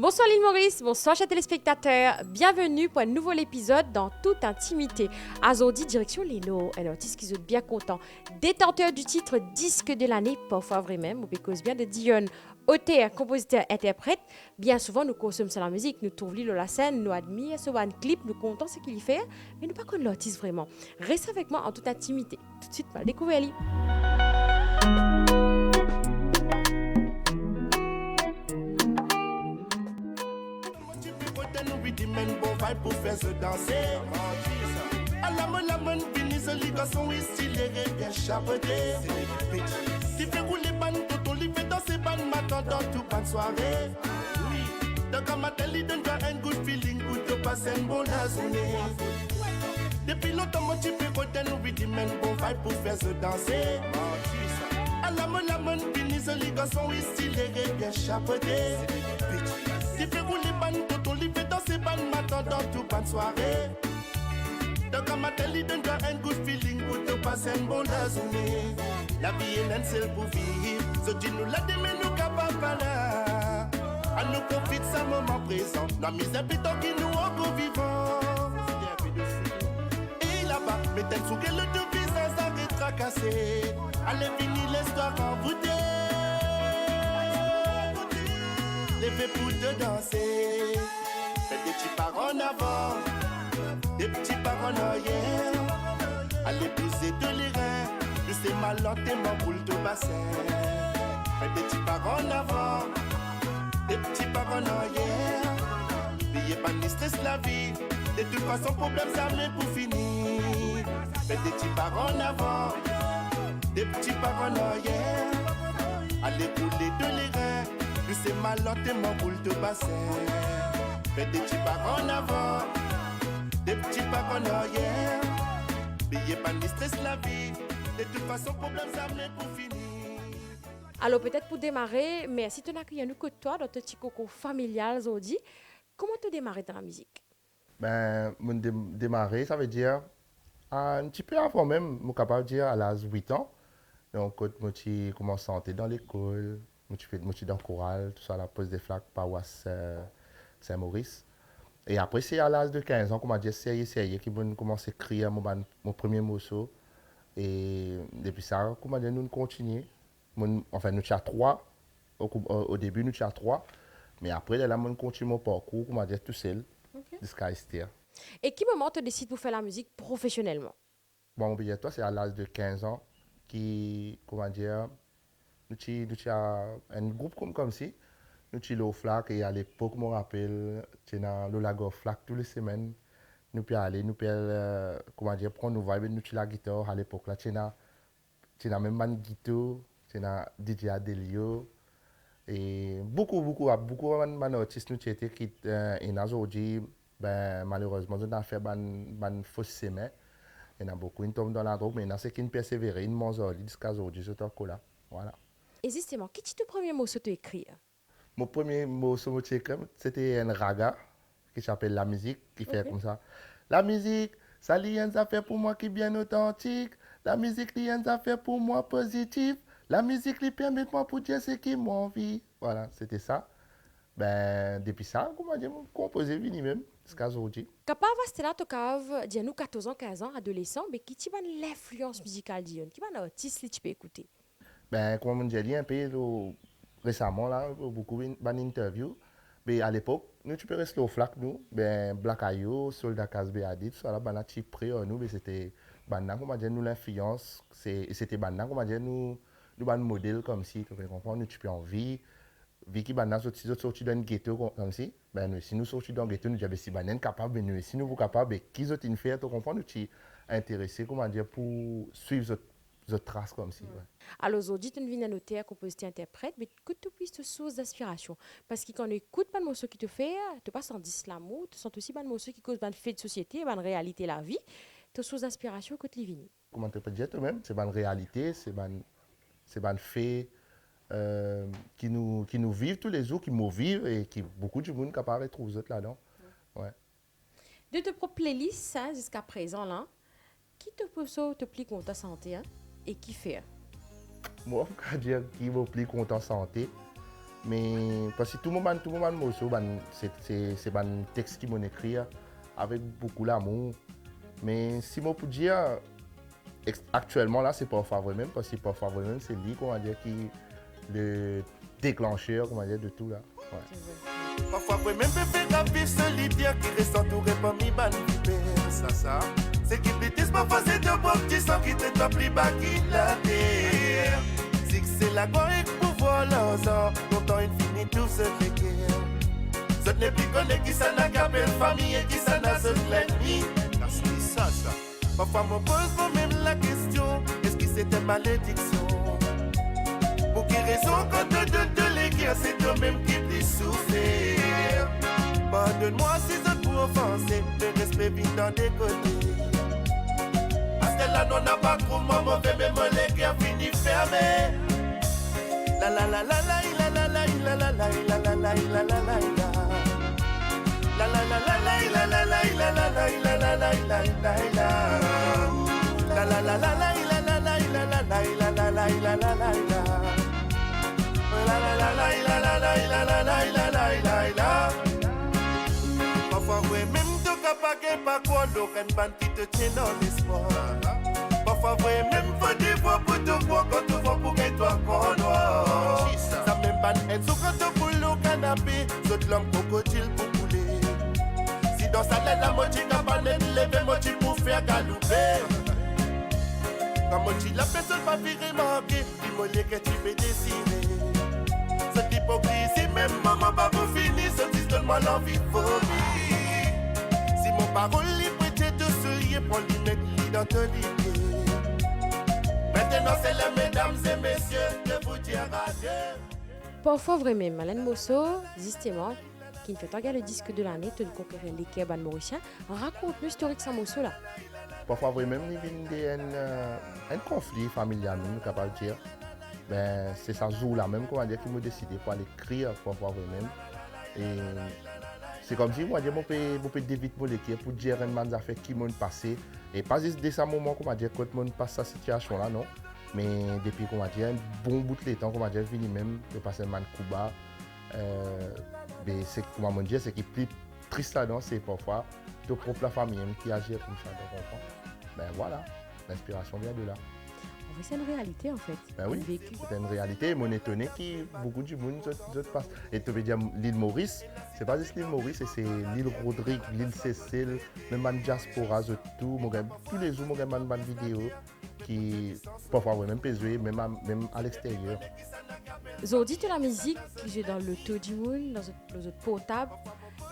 Bonsoir l'île Maurice, bonsoir chers téléspectateurs. Bienvenue pour un nouvel épisode dans toute intimité. Aujourd'hui, direction Leno, un artiste qui est bien content. Détenteur du titre disque de l'année, parfois vrai même, ou because bien de Dion, auteur, compositeur, interprète. Bien souvent, nous consommons la musique, nous trouvons la scène, nous admirons ce one clip, nous comptons ce qu'il fait, mais nous ne pas connaissons l'artiste vraiment. Reste avec moi en toute intimité. Tout de suite, on va le découvrir. Pour faire se danser. À la bonne fini, ce lit garçon ici, les bien chapeauté. Tu fais rouler ban, tout on fait danser ban, matin dans tout ban soirée. Oui, donc à matin, il donne un good feeling pour te passer une bonne journée. Depuis longtemps, mon type est côté, nous lui dit, men, bon vibe pour faire se danser. À la bonne fini, ce lit garçon ici, les bien chapeauté. Tu fais rouler ban, tout on fait danser ban, matin dans tout ban soirée. Donc à matin, il donne un good feeling pour te passer une bonne journée. La vie est un seul pour vivre. Ce Dieu nous l'a dit, mais nous capables pas là. À nous profite sa moment présent. La misère plutôt qui nous encore vivants. Et là-bas, mettez sous que le tout visage s'arrête tracassé. Allez, fini l'histoire envoûtée. Levez pour te danser. Faites des petits pas en avant. Des petits pas en arrière. Allez pousser de l'irée. Plus mal lentement pour le bassin. Faites des petits pas en avant. Des petits pas en arrière. N'ayez pas ni stress la vie. De toute façon problème ça met pour finir. Faites des petits pas en avant. Des petits pas en arrière. Allez couler de l'irée. Plus mal lentement pour le bassin. Faites des petits pas en avant. Des petits pas en arrière. N'ayez pas ni stress la vie. De toute façon, problème ça met pour finir. Alors peut-être pour démarrer, mais si tu n'as rien que toi dans ton petit coco familial aujourd'hui, comment tu démarrer dans la musique? Ben, mon démarrer, ça veut dire un petit peu avant même, je suis capable de dire à l'âge de 8 ans. Donc, quand je commence à entrer dans l'école, je suis dans le choral, tout ça, la pose des flaques, paroisse Saint-Maurice. Et après, c'est à l'âge de 15 ans qu'on m'a dit sérieux, qui vont commencer à écrire mon premier morceau. Et depuis ça, comme on dit, nous continuons. Enfin, nous sommes trois. Au début, nous sommes trois. Mais après, là, nous continuons mon parcours, comme on dit, tout seul. Jusqu'à Esther. Et quel moment tu décides pour faire la musique professionnellement? Bon, on peut dire, toi, c'est à l'âge de 15 ans comment dire, nous avons un groupe comme si. Nous sommes au FLAC et à l'époque, je me rappelle, nous avons le lago FLAC toutes les semaines. Nous pouvons aller, comment dire, prendre nos vibes, nous la guitare à l'époque. Là, tu as même une guitare, tu as DJ Adelio. Et beaucoup d'artistes nous étaient qui, et aujourd'hui, ben, malheureusement, on a fait une fausse semaine. Il y en a beaucoup qui tombent dans la drogue, mais il y en a ceux qui persévèrent, ils m'ont dit jusqu'à aujourd'hui, je suis là. Voilà. Et justement, quel est ton premier mot que tu écris? Mon premier mot sur mon écrit, c'était un raga qui s'appelle La musique, qui fait comme ça. La musique, ça a une affaire pour moi qui est bien authentique. La musique, il y a une affaire pour moi positive. La musique, lui permet de moi pour dire ce qui m'a envie. Voilà, c'était ça. Ben, depuis ça, comment dire, composer vini même, jusqu'à aujourd'hui. Capable, c'était là, tu as dit nous 14 ans, 15 ans, adolescent, mais qui est l'influence musicale d'Ion? Qui est l'artiste que tu peux écouter? Ben, comme on dit un peu récemment, là, beaucoup d'interviews. Mais à l'époque, nous, tu peux rester au flac, nous. Ben, Black Ayo, Soldat Casbé Adit, tout ça, là, ben, là, tu près, nous, mais c'était, ben, comment dire, nous, l'influence, c'était, ben, comment dire, nous, un modèle comme si, tu comprends, nous, tu peux en vie. Vicky Banana sorti dans un ghetto comme si, ben nous, si nous sortis dans un ghetto, nous disons, si Banana capable, nous, si nous sommes capables, qui sont une faire, tu comprends, nous sommes intéressés, comment dire, pour suivre cette trace comme si. Ouais. Alors aujourd'hui, tu viens noter, compositeur, interprète, mais que tu puisses te source d'inspiration. Parce que quand on écoute pas de morceaux qui te fait, tu pas sans l'amour, tu sens aussi pas de morceaux qui causent pas de fait de société, pas de réalité de la vie. Tu source d'inspiration que tu vis. Comment tu peux dire toi-même, c'est une réalité, c'est un fait. Qui nous vivent tous les jours, qui nous vivent et qui beaucoup de monde capable de trouver là-dedans. Ouais. De tes propres playlists hein, jusqu'à présent, là, qui te peut te plie contre ta santé hein, et qui fait? Moi, je peux dire qui me plie contre en santé. Mais parce que tout le monde morceau, c'est un texte qui m'a écrit avec beaucoup d'amour. Mais si moi peux dire, actuellement là, c'est pas favori même, parce que pas favori même, c'est lui, comment dire, qui le déclencheur, comment dire, de tout là. Ouais. Parfois, ouais, même bébé rapide, solitaire qui reste entouré par mi ban ça. C'est qui pétisse, parfois c'est de beaux petits sangs qui te top plus bas qui la terre. Si c'est la gloire et le pouvoir, l'ensemble, longtemps infini, tout se fait guerre. Ce n'est plus connu qui s'en a capé, famille et qui s'en a ce l'ennemi. C'est ça. Parfois, me pose moi-même la question, est-ce que c'était malédiction? Pour quelle raison, quand te donne de l'éguerre, c'est toi-même qui peux souffrir. Pardonne-moi si je peux offenser, le respect vient dans des côtés. Parce que là, on n'a pas trop mauvais, mais mon l'éguerre finit fermé. La la la la la la la la la la la la la la la la la. La la la la la la la la la la la la la la la la. La la la la la la la la la la la la la la la la. La la la la la la la la la la la. Parfois ouais même tu capable pas quoi donc un ban qui te tient dans l'espoir. Parfois ouais même faut des voix pour te voir quand tu vois pour que toi qu'on noir. Ça même ban et sous quand tu boules au canapé, saute l'homme crocodile pour couler. Si dans sa tête la moitié capable de lever moitié pour faire galoper. Quand moitié la personne va virer manquer, dis-moi que tu veux désirer. Cette hypocrisie, même maman pas pour finir, ce disque donne-moi l'envie de vomir. Si mon parole est prêté de souiller, pour lui mettre l'identité. Maintenant c'est les mesdames et messieurs de vous dire adieu. Parfois vraiment, Malène Mosso, justement, qui fait regarder le disque de l'année, tu conquérir l'équipe ban mauricien, raconte l'historique sans Mosso là. Parfois vraiment, il y a un conflit familial, nous capable de dire. Ben, c'est ça jour là même qu'on va dire qui m'a décidé pour aller écrire parfois même. Et c'est comme si moi je peux David Molekier pour dire une affaire qui m'ont passé et pas juste de ce moment qu'on va dire quand m'ont passe cette situation là non, mais depuis qu'on va dire un bon bout de temps qu'on va dire fini même de passer man Cuba. Ben c'est comment on dire c'est qui plus triste là-dedans c'est parfois de propre la famille qui agit comme ça donc ben voilà l'inspiration vient de là. C'est une réalité en fait. Ben oui, c'est une réalité. Mon étonné qui beaucoup de monde passe. Et tu veux dire l'île Maurice, c'est pas juste l'île Maurice, c'est l'île Rodrigue, l'île Cécile, même en diaspora, tout. Tous les jours, je regarde une vidéo qui parfois même PSV, même à l'extérieur. Aujourd'hui, tu la musique qui joue dans le tour du monde, dans le portable.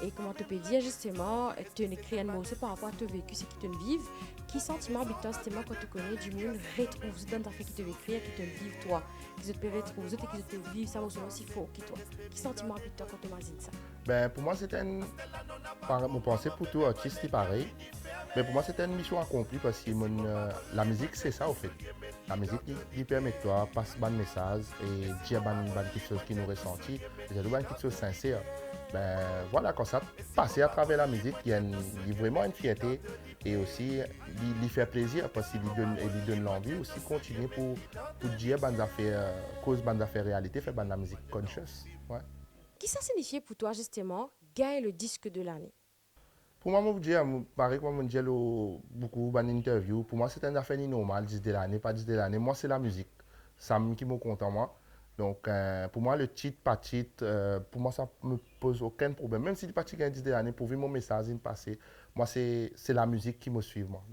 Et comment tu peux dire justement, tu écris un mot par rapport à ton vécu, c'est qui te vivent. Qui sentiment habitant justement quand tu connais du monde, retrouve dans ta fait qui te écrire, qui te vivent toi. Qui te peut retrouver et qui te vivent ça aussi fort que toi. Qui sentiment habitant quand tu imagines ça? Ben pour moi c'était mon pensée pour tout artiste c'est pareil. Mais pour moi c'était une mission accomplie parce que la musique c'est ça au fait. La musique qui permet de toi passer un message et dire quelque chose qui nous ressentit, c'est quelque chose sincère. Ben voilà, quand ça passe à travers la musique, il y a vraiment une fierté et aussi il fait plaisir parce qu'il lui donne l'envie aussi de continuer pour dire bande affaires, cause bande affaires réalité, faire bande la musique conscious. Ouais. Qu'est-ce que ça signifie pour toi justement gagner le disque de l'année? Pour moi, je dis, pareil comme je dis beaucoup d'interviews, pour moi c'est une affaire normale, 10 de l'année, pas 10 de l'année. Moi c'est la musique, ça qui me compte en moi. Donc, pour moi, le titre, pas titre, pour moi, ça ne me pose aucun problème. Même si le titre gagne 10 de l'année, pour vivre mon message, passer, moi, c'est la musique qui me suit. Moi.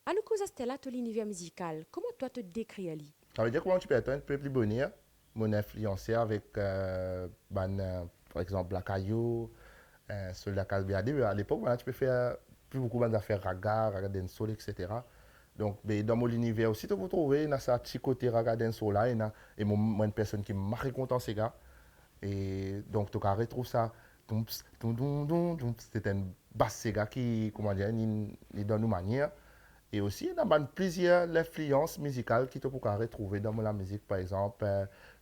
À nous causer Stella, tout l'univers musical, comment toi te décris Ali? Ça veut dire comment tu peux être un peu plus bonheur, mon influencé avec, par exemple, Black Ayou, sur la Calbiade. À l'époque, tu peux faire plus beaucoup d'affaires raga dancehall, etc. Donc, dans mon univers aussi, tu peux trouver ce petit côté raga dancehall là, et moi, une personne qui m'a content ces gars. Et donc, tu retrouves ça. C'est une basse ces gars qui, comment dire, il donne une manière. Et aussi, il y a plusieurs influences musicales que tu peux retrouver dans la musique, par exemple.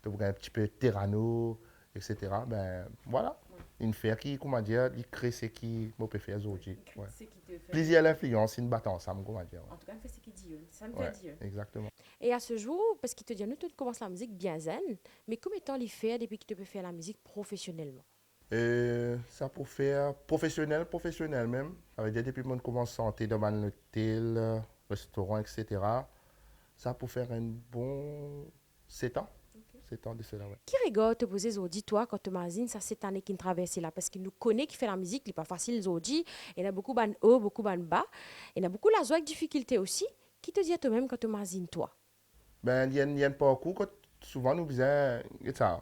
Tu peux un petit peu Terrano, etc. Ben, voilà. une faire qui, comment dire, il crée ce qui me peut faire aujourd'hui. Ouais. C'est qui te fait. Plusieurs influences, une batte ensemble, comment dire. En tout cas, c'est ce qu'il dit. Ça me Ouais, fait dire. exactement. Et à ce jour, parce qu'il te dit, nous, tu commences la musique bien zen, mais combien de temps il fait depuis que tu peux faire la musique professionnellement? Ça pour faire professionnel même. Ça veut dire depuis que je commence à entrer dans un hôtel, restaurant, etc. Ça pour faire un bon 7 ans. 7 ans de cela, ouais. Qui regarde te poser aujourd'hui, toi, quand tu imagines ça cette année qui traverse là? Parce qu'il nous connaît qui fait la musique, il n'est pas facile aujourd'hui. Il y a beaucoup de haut, beaucoup de bas. Il y a beaucoup la joie avec difficulté aussi. Qui te dit à toi-même quand tu imagines toi? Ben, il y a un parcours que souvent nous faisons, ça,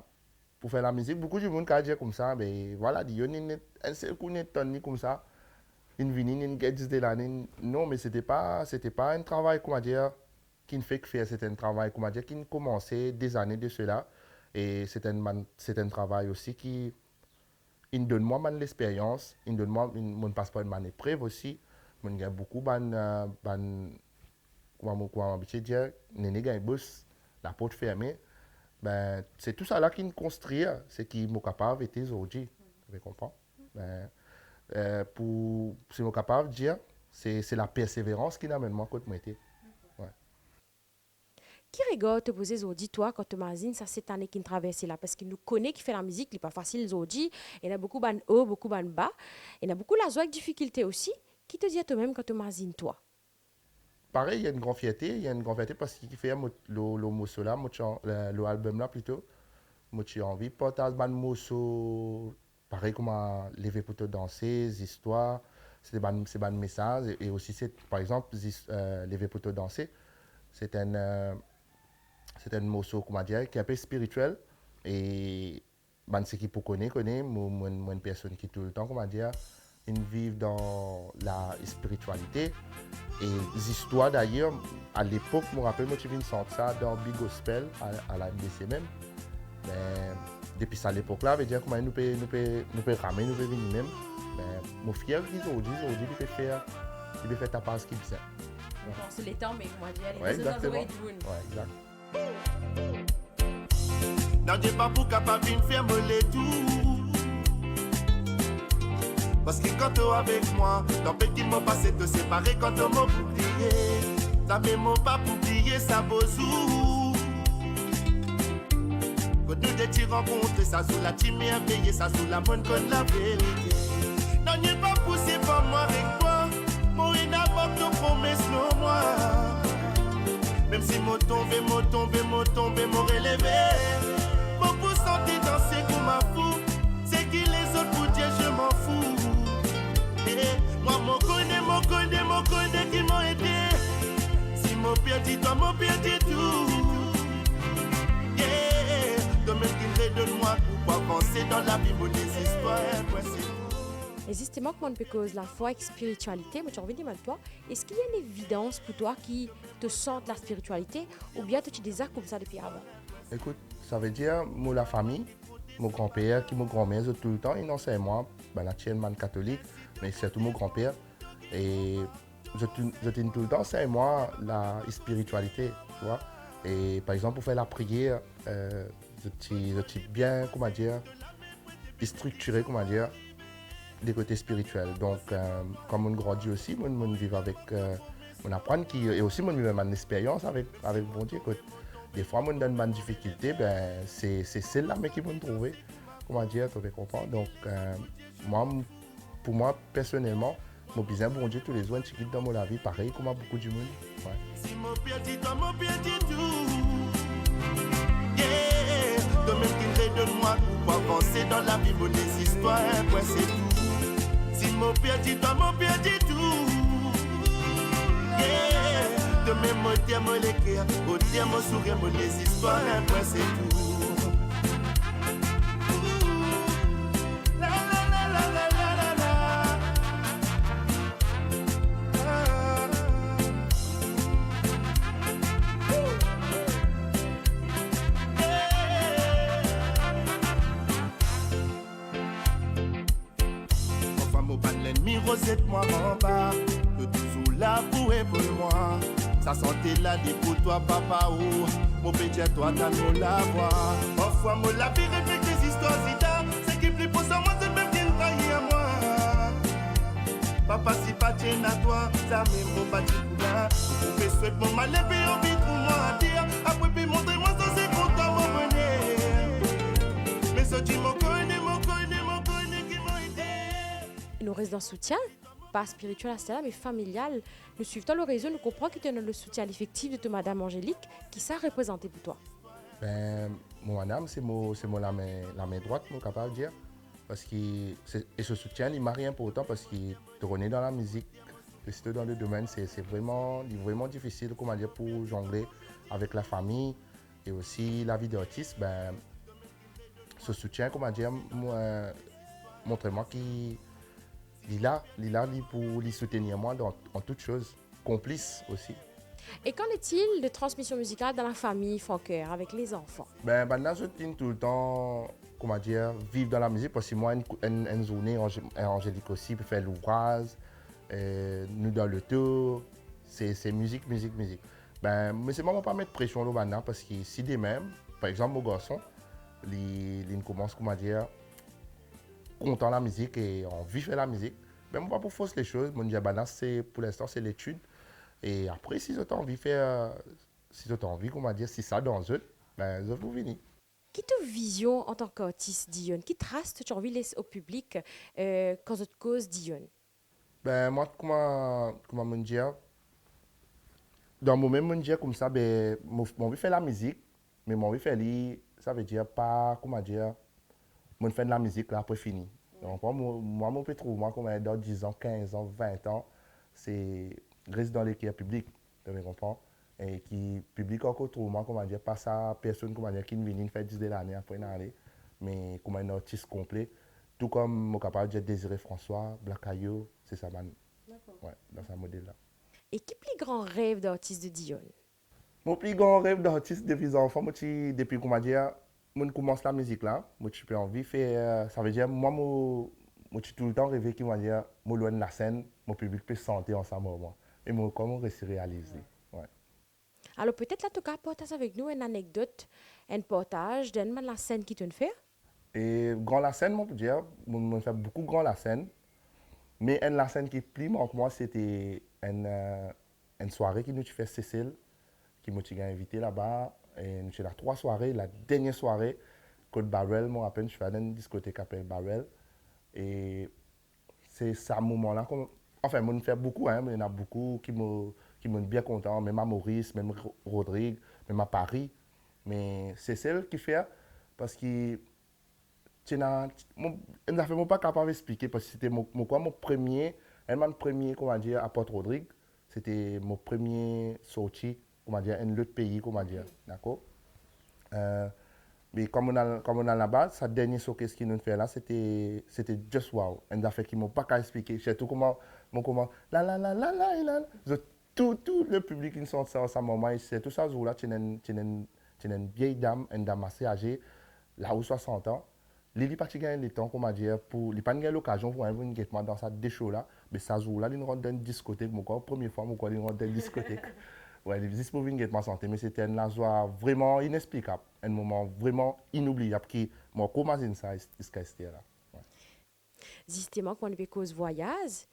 pour faire la musique. Beaucoup de monde qui dit comme ça, mais voilà, il y a un seul coup, une comme ça. Une vinyle, une gadget de l'année. Non, mais c'était pas un travail, comment dire, qui ne fait que faire. C'était un travail, comment dire, qui ne commençait des années de cela. Et c'est un travail aussi qui, il donne moi l'expérience, il donne moi mon passeport, mon épreuve aussi. Il y a beaucoup comment dire, néné gagne boss, la porte fermée. Ben, c'est tout ça là qui nous construit, c'est qui est capable d'être aujourd'hui. Vous comprenez? Ben, pour si je capable de dire, c'est la persévérance qui n'amène moi côté métier. Ouais. Qui regarde te poser aujourd'hui, toi, quand tu imagines ça cette année qui traverse là? Parce qu'il nous connaît qui fait la musique, il n'est pas facile aujourd'hui. Il y a beaucoup de haut, beaucoup de bas. Il y a beaucoup la joie avec difficulté aussi. Qui te dit à toi-même quand tu imagines toi? Pareil, il y a une grande fierté, parce qu'il fait le morceau là, l'album là plutôt. Moi, j'ai envie de partager un morceau, pareil comme lever pour te danser, des histoires, c'est un message. Et aussi, par exemple, lever pour te danser, c'est un morceau, comment dire, qui est un peu spirituel. Et ce qui peut connaître, moi, une personne qui tout le temps, comment dire, ils vivent dans la spiritualité. Et les histoires d'ailleurs, à l'époque, je me rappelle, moi, je viens de sentir ça dans Big Gospel, à la MBC même. Mais depuis ça, à l'époque-là, veut dire comment nous peut ramener, nous peut venir même. Mais mon fier aujourd'hui, il peut faire ta part ce qu'il fait. C'est les temps, mais moi, je Ouais, exactement. Ouais, exact. Non, j'ai pas pour capable de faire me tout. Parce que quand tu es avec moi, ton petit mot passé te séparer quand tu m'as oublié. Ta mémoire pas pour oublier ça bozou. Quand nous t'es rencontré, ça sous la team merveilleux, ça sous la bonne comme la vérité. Non, n'y pas poussé par moi avec toi. Moi, il n'a pas de promesse, non, moi. Même si moi tombé, moi relevé. Moi pour sentir danser comme ma fou. C'est qui les autres pour dire je m'en fous. Moi, mon connais qui m'ont aidé. Si mon perdu, toi, mon perdu tout. Yeah, de même qui me redonne-moi pour avancer dans la vie, mon désespoir. Et justement, comment on peut causer la foi avec spiritualité? Moi, j'ai envie de dire, toi, est-ce qu'il y a une évidence pour toi qui te sente la spiritualité ou bien tu des actes comme ça depuis avant? Écoute, ça veut dire, moi, la famille, mon grand-père, qui mon grand-mère, tout le temps, il enseigne moi, la tienne, catholique, mais surtout mon grand-père. Et je tout le temps, c'est moi la spiritualité, tu vois. Et par exemple, pour faire la prière, je suis bien, comment dire, structuré, comment dire, des côtés spirituels. Donc, comme on grandit aussi, on vit avec, on apprend et aussi on vit une expérience avec bon Dieu. Des fois, on donne une difficulté, ben, c'est celle-là qui vont me trouver, comment dire, tu vas comprendre. Donc, pour moi, personnellement, je besoin bon Dieu tous les jours, je quitte dans mon vie, pareil comme beaucoup de monde. Ouais. Si mon perdu, toi, mon perdu tout. Yeah, de même qui me redonne-moi pour avancer dans la vie, mon désespoir, ouais, c'est tout. Si mon perdu, toi, mon perdu tout. Yeah, de même mon terme, mon éclair, au terme, mon sourire, mon désespoir, ouais, c'est tout. Rosette-moi en bas, que toujours là pour moi. Ça sentait là des pour toi, papa, ou mon pédia, toi, t'as mon la voix. Parfois, mon la vie répète des histoires, c'est qui plus pour ça, moi, c'est même Papa si pas tient à toi, ça même mon pas pour là. Vous pouvez souhaiter mon mal et puis envie pour moi à dire. Après puis montrez-moi ça c'est content mon bonheur. Mais ça tu m'en connais qui m'a aidé. Nous restons dans le soutien, pas spirituel à cela, mais familial. Nous suivons le réseau, nous comprenons que tu as le soutien à l'effectif de ta madame Angélique. Qui ça représenté pour toi? Ben, mon madame, c'est la main droite, mon capable de dire. Parce que et ce soutien, il m'a rien pour autant parce qu'il te connaît dans la musique, que si tu es dans le domaine, c'est vraiment difficile comment dire, pour jongler avec la famille et aussi la vie d'artiste. Ben, ce soutien, comment dire, montre-moi qu'il est là pour lui soutenir moi en toutes choses, complice aussi. Et qu'en est-il de transmission musicale dans la famille Francoeur avec les enfants? Ben, maintenant, je tiens tout le temps, comment dire, vivre dans la musique parce que moi, une journée, Angélique aussi peut faire l'ouvrage, nous dans le tour, c'est musique. Ben, mais c'est vraiment pas mettre pression là maintenant parce que si des mêmes, par exemple, mon garçon, il commence, comment dire, content de la musique et envie de faire la musique, ben, moi, pas pour forcer les choses, mon dire, ben, là, pour l'instant, c'est l'étude. Et après, si vous avez envie de faire, si vous avez envie, comment dire, si ça dans eux, ben, je vous venez. Qui te vision en tant qu'artiste Dion? Qui trace tu as envie de laisser au public quand tu cause Dion? Ben, moi, comment me dire, dans le moment, me dire comme ça, ben, moi, envie faire la musique, mais moi, envie faire ça veut dire pas, comment dire, moi, faire de la musique là, après fini. Donc, moi, mon pétro, moi, comme dans 10 ans, 15 ans, 20 ans, c'est reste dans l'équipe publique, tu me comprends? Et qui public encore trop, moi, comment dire, pas ça, personne, comment dire, qui vient faire 10 de l'année après une année, mais comme un artiste complet, tout comme mon capable de dire Désiré François, Black Ayo, c'est ça, man. Ouais, dans ce modèle-là. Et qui plus grand rêve d'artiste de Dion? Mon plus grand rêve d'artiste depuis enfant, depuis comment dire, moi commence la musique là, moi j'ai envie de faire, ça veut dire moi j'ai tout le temps rêvé qui m'a dire, moi loin de la scène, mon public peut sentir ensemble moi. Et moi comment réussir à réaliser. Ouais. Alors peut-être là, tu peux partager avec nous une anecdote, un partage d'une la scène qui te fait? Et grand la scène, moi peut dire, moi fait beaucoup grand la scène, mais la scène qui plie moi c'était une soirée qui nous fait Cécile, qui m'a invité là-bas. Et nous là 3 soirées. La dernière soirée, Côte Barrel, moi, rappelle, je suis dans une discothèque qui s'appelle Barrel. Et c'est ce moment-là. Enfin, moi, je fais beaucoup, hein, mais il y en a beaucoup qui m'ont bien content, même à Maurice, même Rodrigue, même à Paris. Mais c'est celle qui fait, parce que je ne suis pas capable d'expliquer, parce que c'était mon premier, mon premier, comment dire, à Port-Rodrigue, c'était mon premier sorti, comment dire, un autre pays, comment dire, d'accord? Mais comme on a là-bas, sa dernière showcase qu'il nous fait là, c'était just wow. Une affaire qui ne m'ont pas qu'à expliquer. Surtout comment, tout le public qui sont ça, ça moment, c'est tout ça, jour-là, tu une vieille dame, une dame assez âgée, là où 60 ans. Lili pas gagné le temps, comment dire, pour, il pas gagné l'occasion pour venir guettement dans sa décho là, mais ça jour-là, il rentre dans une discothèque, mon corps, première fois, mon corps, il rentre dans une discothèque. Ouais, les visites pour venir ma santé, mais c'était une joie vraiment inexplicable, un moment vraiment inoubliable qui m'a commencé ça, ce là. Ouais. Justement, quand on fait cause voyage,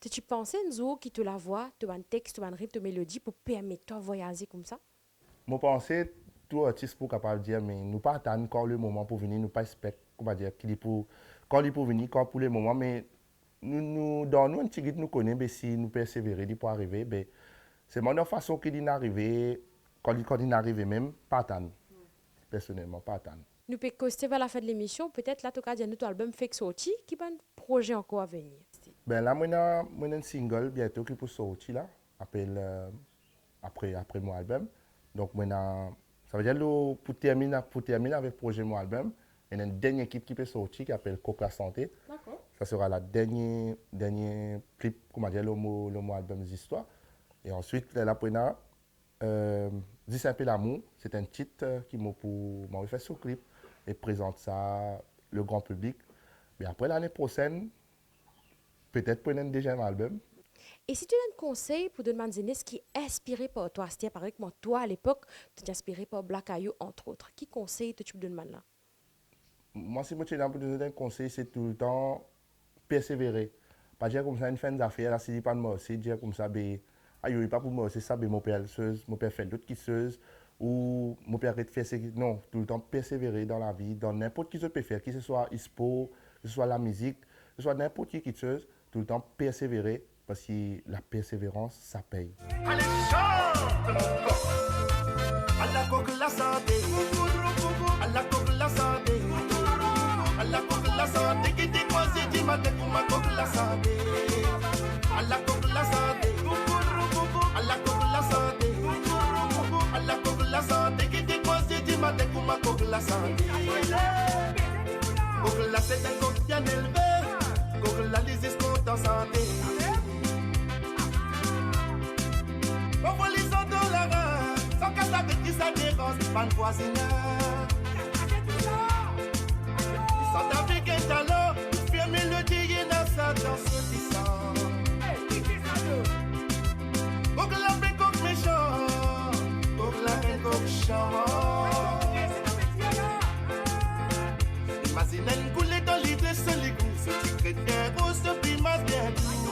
tu pensais un jour qui te la voix, tu as un texte, tu as un rythme, tu as une mélodie pour permettre toi de voyager comme ça? Moi, pensais, tout artiste pour capable de dire, mais nous pas attendre encore le moment pour venir, nous pas expect, comment dire, qu'il est pour, quand il est pour venir, quand pour le moment, mais dans nous, un petit guide nous connaît, mais si nous persévérer, il pour arriver, ben, c'est mon façon qu'il est arrivé, quand il est arrivé même, pas attendre. Personnellement, pas attendre. Nous pouvons coster vers la fin de l'émission. Peut-être là, tu as dit notre album fait sorti, qui va un projet encore à venir. Ben là, moi, j'ai un single bientôt qui peut sortir là, après mon album. Donc, ça veut dire pour terminer avec le projet mon album, il y a une dernière équipe qui peut sortir qui s'appelle Coca Santé. D'accord. Ça sera la dernière clip, comment dire, le mot album d'histoire. Et ensuite, là, pour Dis un peu l'amour, c'est un titre qui m'a fait ce clip et présente ça le grand public. Mais après l'année prochaine, peut-être pour un deuxième album. Et si tu as un conseil pour demander ce qui est inspiré par toi, c'est-à-dire par exemple, toi à l'époque, tu es inspiré par Black Ayo, entre autres. Qui conseil tu peux demander là? Moi, si je te donne un conseil, c'est tout le temps persévérer. pas dire comme ça, une fin d'affaires, là, si il pas de morceau, dire comme ça, ben, aïe, il pas pour morceau, ça, ben, mon père fait d'autres quisseuses, ou mon père fait, non, tout le temps persévérer dans la vie, dans n'importe qui se peut faire, que ce soit sport, que ce soit la musique, que ce soit n'importe qui quisseuse, tout le temps persévérer, parce que la persévérance, ça paye. Allez, chante mon corps. À la coque la santé. À la coque la santé. À la coque la santé. Qui dit quoi c'est dit ma tête pour ma coque la santé. À la coque la santé. À la coque la santé. À la coque la santé. Qui dit quoi c'est dit ma tête pour ma coque la santé. Coque la c'est un coque bien élevé. Coque la lise compte en santé. On voit les autres dans la main, sans qu'à savoir qui ça dérange, pas de voisinage. Ils sont avec un talent, faire mélodie et dans sa danse puissante. Pour que la paix coque méchant, pour que la paix coque chant. Imagine une coulée dans l'idée, ce ligou, ce petit chrétien, rose, ce primas bien doux.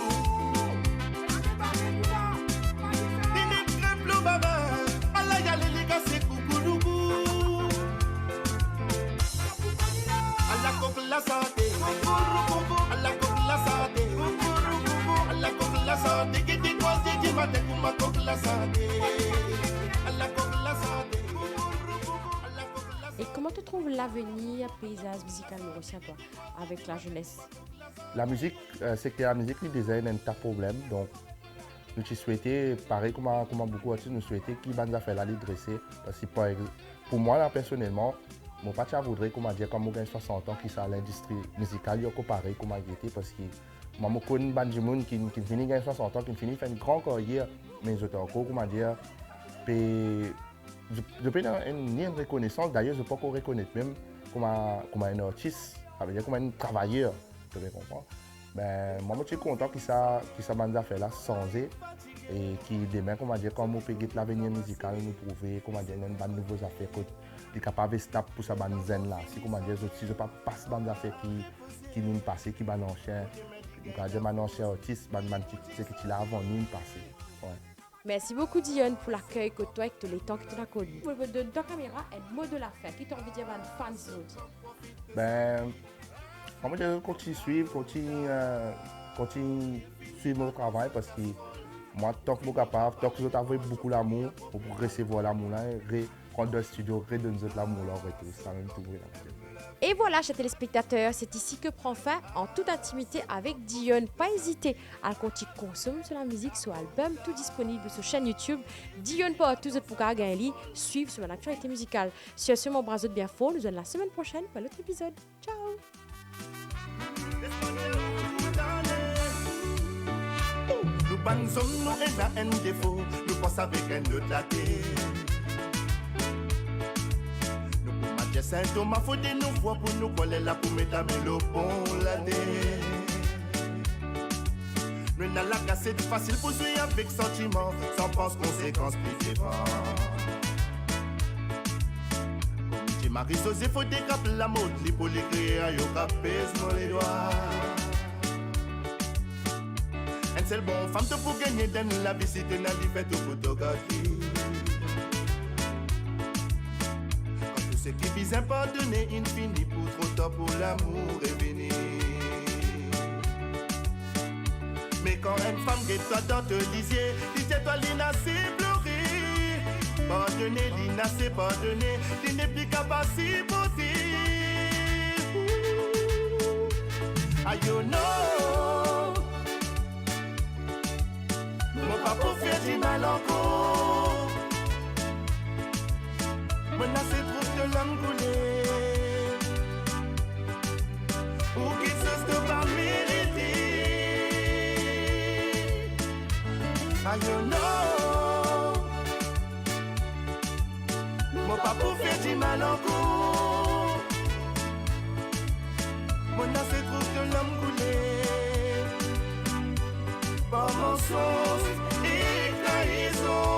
La santé, à la coque la santé, à la coque la santé, qui dit quoi c'est dit ma tête pour ma coque la santé, à la coque la santé, à la coque la santé. Et comment tu trouves l'avenir paysage musical mauricien, toi, avec la jeunesse? La musique, c'est que la musique, le design est un tas de problèmes. Donc, nous souhaitons, pareil comme beaucoup d'artistes, nous souhaitons qu'ils vont faire la dresser. Parce que pour moi, là, personnellement, mon papa voudrait, comme j'ai 60 ans, qu'il soit à l'industrie musicale, il est pareil comme il était. Parce que moi, je connais des gens qui finissent à 60 ans, qui finissent faire une grande carrière, mais je encore, comment dire, je peux ni une reconnaissance, d'ailleurs, je ne peux pas reconnaître même comme un artiste, ça veut dire comme un travailleur, tu comprends? Ben, moi, je suis content que ça m'a fait là changer et qui demain, comment dire, comme on peut guetter l'avenir musical, nous trouver, comment dire, une bande nouvelles affaires qui est capable de stable pour sa bande zen là. Si comment dire, si je pas passe bande affaires qui nous passent, qui ban ancien, comment dire, mon ancien artiste, bande qui là avant nous passer. Ouais. Merci beaucoup Dion pour l'accueil que toi et tous les temps que tu as connu. Pour de ta caméra, un mot de la fin. Qui t'a envie de dire à un fan de Ben, moi je continue suivre, continue suivre mon travail parce que moi tant que je suis capable, tant que je t'avoue beaucoup l'amour pour recevoir l'amour là, prendre le studio, redonner l'amour là, c'est quand même tout vrai. Et voilà, chers téléspectateurs, c'est ici que prend fin en toute intimité avec Dion. Pas hésiter à continuer de consommer sur la musique, sur l'album, tout disponible sur chaîne YouTube. Dion partout pour gagner, suivre sur l'actualité musicale. Sur ce, mon bras de bien fort, nous allons la semaine prochaine pour l'autre épisode. Ciao! Nous pensons nous et un défaut, nous pensons avec un autre la Saint Thomas faut des nous voix pour nous coller là pour mettre le bon la dé. Nous n'a la casse facile pour jouer avec sentiment, sans pense conséquence plus défend. Comme dit Marie-Josée, faut décaper la mode, li pour les créer à yo capes dans les doigts. Un seul bon femme te pour gagner dans la visite dans la fait de photographie. Ce qui vise à pardonner infini pour trop tard pour l'amour est venu. Mais quand une femme qui toi dans te disait, dis-toi Lina c'est pleurer. Pardonner Lina c'est pardonner, tu n'es plus capable si possible. Ah you know, mon pas pour faire du mal encore. Menacé trop de l'âme coulée ou qu'il se de pas mériter. I don't know. Mon pas pour faire du mal encore. Menacé trop de l'âme coulée par mon sens et trahison.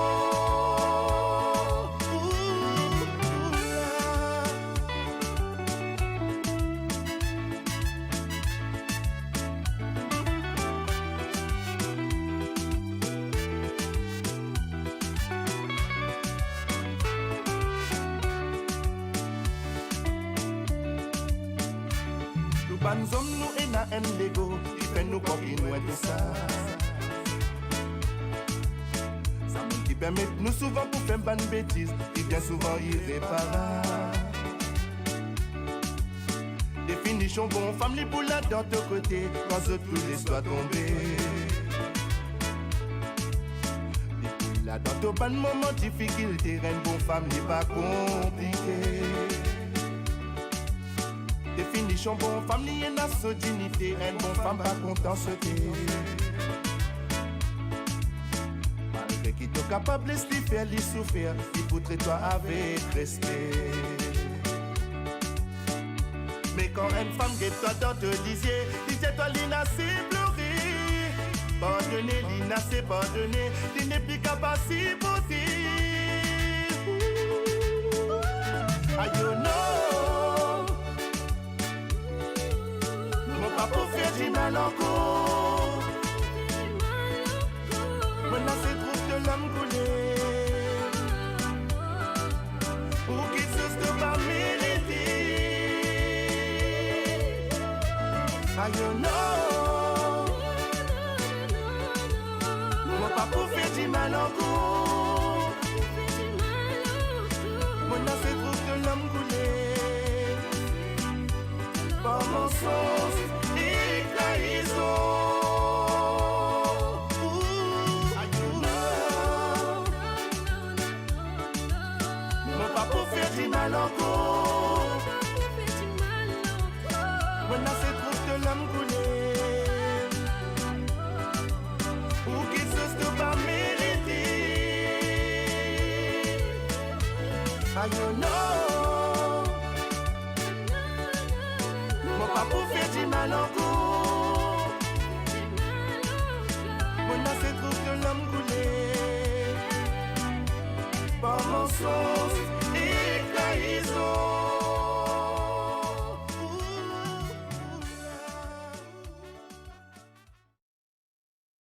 Ban zom nous et na en lego, il fait nous continuer tout ça. Ça même qui permet nous souvent pour faire ban bêtises, et bien souvent irréparable. Définition bon, femme li pour la d'autre côté, quand ce tous les soient tombés. Depuis là dans tout ban moment difficulté, une bonne femme li pas compliqué. Définition bon, femme li en a sa dignité, une bonne femme pas content sauter. Malgré qu'il est capable de se faire, lui souffrir, il voudrait toi avec respect. Mais quand une femme qui toi dans te disait, toi l'ina c'est pleurer. Pardonner, l'ina c'est pardonner, l'ina n'est plus capable de poser. Aïe non, mon papa fait du mal encore. Maintenant c'est trop de l'âme coulée. Pour qu'il se pas mériter. Aïe non, mon papa fait du mal encore. Maintenant c'est trop que l'homme coulé. Par mon sens et trahison. Aïe non, mon papa fait du mal encore. Maintenant c'est trop que l'homme coulé. Pour qu'il se pas mériter. Aïe non, mon papa fait du mal encore. Maintenant c'est trop que l'homme coulé. Par mon sens